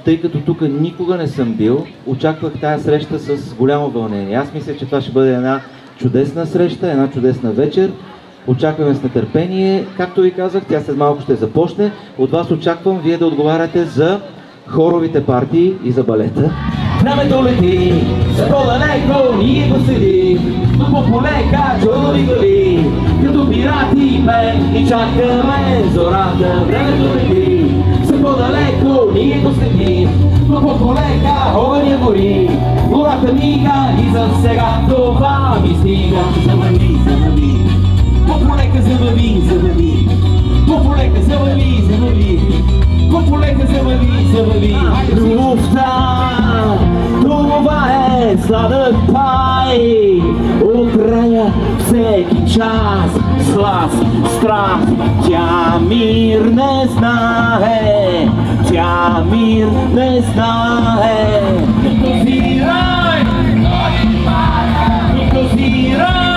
тъй като тук никога не съм бил, очаквах тая среща с голямо вълнение. Аз мисля, че това ще бъде една чудесна среща, една чудесна вечер. Очакваме с нетърпение. Както ви казах, тя след малко ще започне. От вас очаквам вие да отговаряте за хоровите партии и за балета. Времето лети, за по-далеко ние го следим, но по полека чудови глави, като пирати пеем и чакаме зората. Времето лети, за по-далеко ние го следим, но по полека огъня гори, гората мига и за сега това ми стига. Завърви, завърви, по-полека завърви, завърви, по-полека завърви, завърви, по-полека завърви, завърви. Любовта, това е сладък пай, от края всеки час, сласт, страст, тя мир не знае, тя мир не знае. Този рай, този рай,